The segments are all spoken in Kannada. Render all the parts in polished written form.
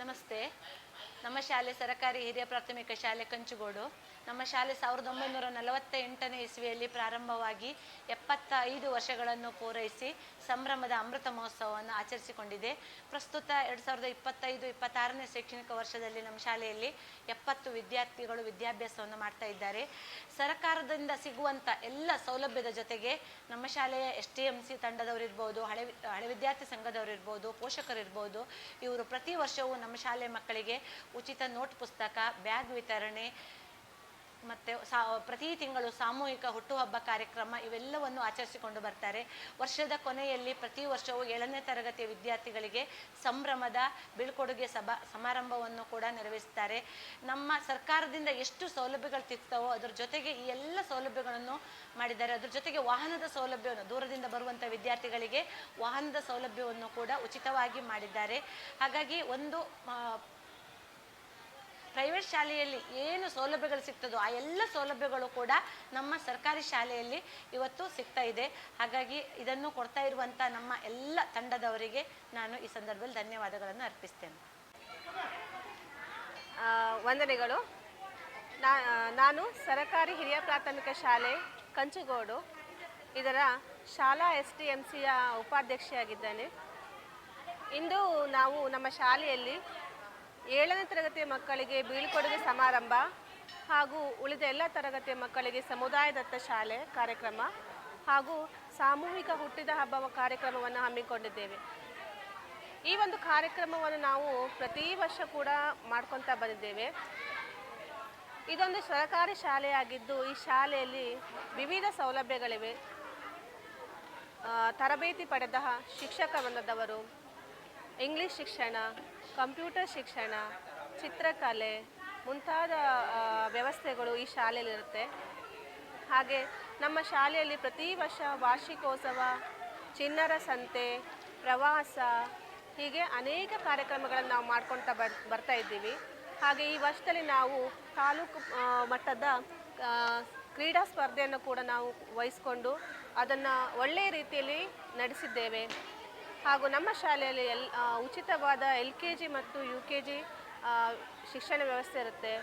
ನಮಸ್ತೆ. ನಮ್ಮ ಶಾಲೆ ಸರಕಾರಿ ಹಿರಿಯ ಪ್ರಾಥಮಿಕ ಶಾಲೆ ಕಂಚುಗೋಡು. ನಮ್ಮ ಶಾಲೆ 1948ನೇ ಇಸ್ವಿಯಲ್ಲಿ ಪ್ರಾರಂಭವಾಗಿ 75 ವರ್ಷಗಳನ್ನು ಪೂರೈಸಿ ಸಂಭ್ರಮದ ಅಮೃತ ಮಹೋತ್ಸವವನ್ನು ಆಚರಿಸಿಕೊಂಡಿದೆ. ಪ್ರಸ್ತುತ 2025-26ನೇ ಶೈಕ್ಷಣಿಕ ವರ್ಷದಲ್ಲಿ ನಮ್ಮ ಶಾಲೆಯಲ್ಲಿ 70 ವಿದ್ಯಾರ್ಥಿಗಳು ವಿದ್ಯಾಭ್ಯಾಸವನ್ನು ಮಾಡ್ತಾ ಇದ್ದಾರೆ. ಸರ್ಕಾರದಿಂದ ಸಿಗುವಂಥ ಎಲ್ಲ ಸೌಲಭ್ಯದ ಜೊತೆಗೆ ನಮ್ಮ ಶಾಲೆಯ STMC ತಂಡದವರಿರ್ಬೋದು, ಹಳೆ ವಿದ್ಯಾರ್ಥಿ ಸಂಘದವರಿರ್ಬೋದು, ಪೋಷಕರಿರ್ಬೋದು, ಇವರು ಪ್ರತಿ ವರ್ಷವೂ ನಮ್ಮ ಶಾಲೆ ಮಕ್ಕಳಿಗೆ ಉಚಿತ ನೋಟ್ ಪುಸ್ತಕ, ಬ್ಯಾಗ್ ವಿತರಣೆ ಮತ್ತು ಪ್ರತಿ ತಿಂಗಳು ಸಾಮೂಹಿಕ ಹುಟ್ಟುಹಬ್ಬ ಕಾರ್ಯಕ್ರಮ ಇವೆಲ್ಲವನ್ನು ಆಚರಿಸಿಕೊಂಡು ಬರ್ತಾರೆ. ವರ್ಷದ ಕೊನೆಯಲ್ಲಿ ಪ್ರತಿ ವರ್ಷವೂ 7ನೇ ತರಗತಿಯ ವಿದ್ಯಾರ್ಥಿಗಳಿಗೆ ಸಂಭ್ರಮದ ಬೀಳ್ಕೊಡುಗೆ ಸಮಾರಂಭವನ್ನು ಕೂಡ ನೆರವೇರಿಸ್ತಾರೆ. ನಮ್ಮ ಸರ್ಕಾರದಿಂದ ಎಷ್ಟು ಸೌಲಭ್ಯಗಳು ಸಿಗ್ತಾವೋ ಅದರ ಜೊತೆಗೆ ಈ ಎಲ್ಲ ಸೌಲಭ್ಯಗಳನ್ನು ಮಾಡಿದ್ದಾರೆ. ಅದ್ರ ಜೊತೆಗೆ ವಾಹನದ ಸೌಲಭ್ಯವನ್ನು, ದೂರದಿಂದ ಬರುವಂಥ ವಿದ್ಯಾರ್ಥಿಗಳಿಗೆ ವಾಹನದ ಸೌಲಭ್ಯವನ್ನು ಕೂಡ ಉಚಿತವಾಗಿ ಮಾಡಿದ್ದಾರೆ. ಹಾಗಾಗಿ ಒಂದು ಪ್ರೈವೇಟ್ ಶಾಲೆಯಲ್ಲಿ ಏನು ಸೌಲಭ್ಯಗಳು ಸಿಗ್ತದೋ ಆ ಎಲ್ಲ ಸೌಲಭ್ಯಗಳು ಕೂಡ ನಮ್ಮ ಸರ್ಕಾರಿ ಶಾಲೆಯಲ್ಲಿ ಇವತ್ತು ಸಿಗ್ತಾ ಇದೆ. ಹಾಗಾಗಿ ಇದನ್ನು ಕೊಡ್ತಾ ಇರುವಂಥ ನಮ್ಮ ಎಲ್ಲ ತಂಡದವರಿಗೆ ನಾನು ಈ ಸಂದರ್ಭದಲ್ಲಿ ಧನ್ಯವಾದಗಳನ್ನು ಅರ್ಪಿಸ್ತೇನೆ. ವಂದನೆಗಳು. ನಾನು ಸರಕಾರಿ ಹಿರಿಯ ಪ್ರಾಥಮಿಕ ಶಾಲೆ ಕಂಚುಗೋಡು ಇದರ ಶಾಲಾ STMCಯ ಉಪಾಧ್ಯಕ್ಷೆಯಾಗಿದ್ದೇನೆ. ಇಂದು ನಾವು ನಮ್ಮ ಶಾಲೆಯಲ್ಲಿ 7ನೇ ತರಗತಿಯ ಮಕ್ಕಳಿಗೆ ಬೀಳ್ಕೊಡುಗೆ ಸಮಾರಂಭ ಹಾಗೂ ಉಳಿದ ಎಲ್ಲ ತರಗತಿಯ ಮಕ್ಕಳಿಗೆ ಸಮುದಾಯದತ್ತ ಶಾಲೆ ಕಾರ್ಯಕ್ರಮ ಹಾಗೂ ಸಾಮೂಹಿಕ ಹುಟ್ಟಿದ ಹಬ್ಬ ಕಾರ್ಯಕ್ರಮವನ್ನು ಹಮ್ಮಿಕೊಂಡಿದ್ದೇವೆ. ಈ ಒಂದು ಕಾರ್ಯಕ್ರಮವನ್ನು ನಾವು ಪ್ರತಿ ವರ್ಷ ಕೂಡ ಮಾಡ್ಕೊತಾ ಬಂದಿದ್ದೇವೆ. ಇದೊಂದು ಸರಕಾರಿ ಶಾಲೆಯಾಗಿದ್ದು ಈ ಶಾಲೆಯಲ್ಲಿ ವಿವಿಧ ಸೌಲಭ್ಯಗಳಿವೆ. ತರಬೇತಿ ಪಡೆದ ಶಿಕ್ಷಕ ವೃಂದದವರು, ಇಂಗ್ಲೀಷ್ ಶಿಕ್ಷಣ, ಕಂಪ್ಯೂಟರ್ ಶಿಕ್ಷಣ, ಚಿತ್ರಕಲೆ ಮುಂತಾದ ವ್ಯವಸ್ಥೆಗಳು ಈ ಶಾಲೆಯಲ್ಲಿರುತ್ತೆ. ಹಾಗೆ ನಮ್ಮ ಶಾಲೆಯಲ್ಲಿ ಪ್ರತಿ ವರ್ಷ ವಾರ್ಷಿಕೋತ್ಸವ, ಚಿಣ್ಣರ ಸಂತೆ, ಪ್ರವಾಸ ಹೀಗೆ ಅನೇಕ ಕಾರ್ಯಕ್ರಮಗಳನ್ನು ನಾವು ಮಾಡ್ಕೊಳ್ತಾ ಬರ್ತಾ ಇದ್ದೀವಿ. ಹಾಗೆ ಈ ವರ್ಷದಲ್ಲಿ ನಾವು ತಾಲೂಕು ಮಟ್ಟದ ಕ್ರೀಡಾ ಸ್ಪರ್ಧೆಯನ್ನು ಕೂಡ ನಾವು ವಹಿಸ್ಕೊಂಡು ಅದನ್ನು ಒಳ್ಳೆಯ ರೀತಿಯಲ್ಲಿ ನಡೆಸಿದ್ದೇವೆ. ಹಾಗೂ ನಮ್ಮ ಶಾಲೆಯಲ್ಲಿ ಉಚಿತವಾದ LKG ಮತ್ತು UKG ಶಿಕ್ಷಣ ವ್ಯವಸ್ಥೆ ಇರುತ್ತೆ.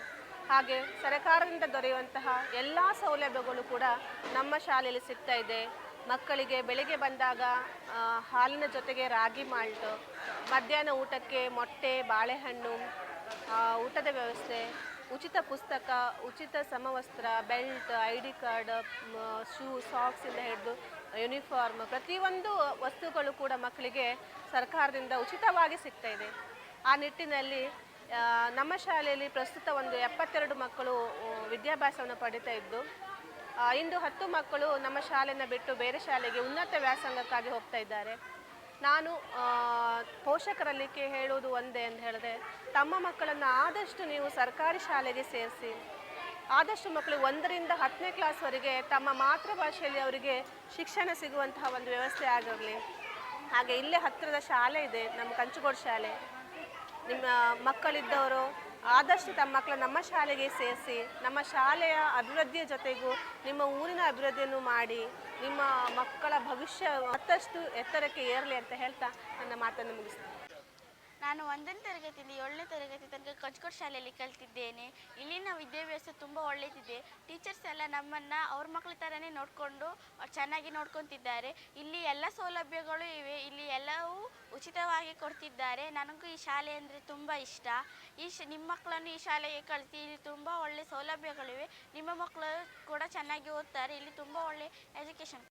ಹಾಗೆ ಸರ್ಕಾರದಿಂದ ದೊರೆಯುವಂತಹ ಎಲ್ಲ ಸೌಲಭ್ಯಗಳು ಕೂಡ ನಮ್ಮ ಶಾಲೆಯಲ್ಲಿ ಸಿಗ್ತಾ ಇದೆ. ಮಕ್ಕಳಿಗೆ ಬೆಳಿಗ್ಗೆ ಬಂದಾಗ ಹಾಲಿನ ಜೊತೆಗೆ ರಾಗಿ ಮಾಲ್ಟ್, ಮಧ್ಯಾಹ್ನ ಊಟಕ್ಕೆ ಮೊಟ್ಟೆ, ಬಾಳೆಹಣ್ಣು, ಊಟದ ವ್ಯವಸ್ಥೆ, ಉಚಿತ ಪುಸ್ತಕ, ಉಚಿತ ಸಮವಸ್ತ್ರ, ಬೆಲ್ಟ್, ID ಕಾರ್ಡ್, ಶೂ, ಸಾಕ್ಸಿಂದ ಹಿಡಿದು ಯೂನಿಫಾರ್ಮ್ ಪ್ರತಿಯೊಂದು ವಸ್ತುಗಳು ಕೂಡ ಮಕ್ಕಳಿಗೆ ಸರ್ಕಾರದಿಂದ ಉಚಿತವಾಗಿ ಸಿಗ್ತಾ ಇದೆ. ಆ ನಿಟ್ಟಿನಲ್ಲಿ ನಮ್ಮ ಶಾಲೆಯಲ್ಲಿ ಪ್ರಸ್ತುತ ಒಂದು 72 ಮಕ್ಕಳು ವಿದ್ಯಾಭ್ಯಾಸವನ್ನು ಪಡಿತಾ ಇದ್ದು, ಇಂದು 10 ಮಕ್ಕಳು ನಮ್ಮ ಶಾಲೆಯನ್ನು ಬಿಟ್ಟು ಬೇರೆ ಶಾಲೆಗೆ ಉನ್ನತ ವ್ಯಾಸಂಗಕ್ಕಾಗಿ ಹೋಗ್ತಾ ಇದ್ದಾರೆ. ನಾನು ಪೋಷಕರಲ್ಲಿ ಹೇಳುವುದು ಒಂದೇ ಅಂತ ಹೇಳಿದ್ರೆ, ತಮ್ಮ ಮಕ್ಕಳನ್ನು ಆದಷ್ಟು ನೀವು ಸರ್ಕಾರಿ ಶಾಲೆಗೆ ಸೇರಿಸಿ. ಆದಷ್ಟು ಮಕ್ಕಳು 1ರಿಂದ 10ನೇ ಕ್ಲಾಸ್ವರೆಗೆ ತಮ್ಮ ಮಾತೃಭಾಷೆಯಲ್ಲಿ ಅವರಿಗೆ ಶಿಕ್ಷಣ ಸಿಗುವಂತಹ ಒಂದು ವ್ಯವಸ್ಥೆ ಆಗಿರಲಿ. ಹಾಗೆ ಇಲ್ಲೇ ಹತ್ತಿರದ ಶಾಲೆ ಇದೆ, ನಮ್ಮ ಕಂಚುಗೋಡು ಶಾಲೆ. ನಿಮ್ಮ ಮಕ್ಕಳಿದ್ದವರು ಆದಷ್ಟು ತಮ್ಮ ಮಕ್ಕಳು ನಮ್ಮ ಶಾಲೆಗೆ ಸೇರಿಸಿ, ನಮ್ಮ ಶಾಲೆಯ ಅಭಿವೃದ್ಧಿಯ ಜೊತೆಗೂ ನಿಮ್ಮ ಊರಿನ ಅಭಿವೃದ್ಧಿಯನ್ನು ಮಾಡಿ ನಿಮ್ಮ ಮಕ್ಕಳ ಭವಿಷ್ಯ ಮತ್ತಷ್ಟು ಎತ್ತರಕ್ಕೆ ಏರಲಿ ಅಂತ ಹೇಳ್ತಾ ನನ್ನ ಮಾತನ್ನು ಮುಗಿಸ್ತೀನಿ. ನಾನು 1ನೇ ತರಗತಿಯಿಂದ 7ನೇ ತರಗತಿ ತನಕ ಕಂಚುಗೋಡು ಶಾಲೆಯಲ್ಲಿ ಕಲಿತಿದ್ದೇನೆ. ಇಲ್ಲಿನ ವಿದ್ಯಾಭ್ಯಾಸ ತುಂಬ ಒಳ್ಳೆಯದಿದೆ. ಟೀಚರ್ಸ್ ಎಲ್ಲ ನಮ್ಮನ್ನು ಅವ್ರ ಮಕ್ಕಳ ಥರನೇ ನೋಡಿಕೊಂಡು ಚೆನ್ನಾಗಿ ನೋಡ್ಕೊತಿದ್ದಾರೆ. ಇಲ್ಲಿ ಎಲ್ಲ ಸೌಲಭ್ಯಗಳು ಇವೆ. ಇಲ್ಲಿ ಎಲ್ಲವೂ ಉಚಿತವಾಗಿ ಕೊಡ್ತಿದ್ದಾರೆ. ನನಗೂ ಈ ಶಾಲೆ ಅಂದರೆ ತುಂಬ ಇಷ್ಟ. ನಿಮ್ಮ ಮಕ್ಕಳನ್ನು ಈ ಶಾಲೆಗೆ ಕಳಿಸಿ. ಇಲ್ಲಿ ತುಂಬ ಒಳ್ಳೆಯ ಸೌಲಭ್ಯಗಳಿವೆ. ನಿಮ್ಮ ಮಕ್ಕಳು ಕೂಡ ಚೆನ್ನಾಗಿ ಓದ್ತಾರೆ. ಇಲ್ಲಿ ತುಂಬ ಒಳ್ಳೆಯ ಎಜುಕೇಷನ್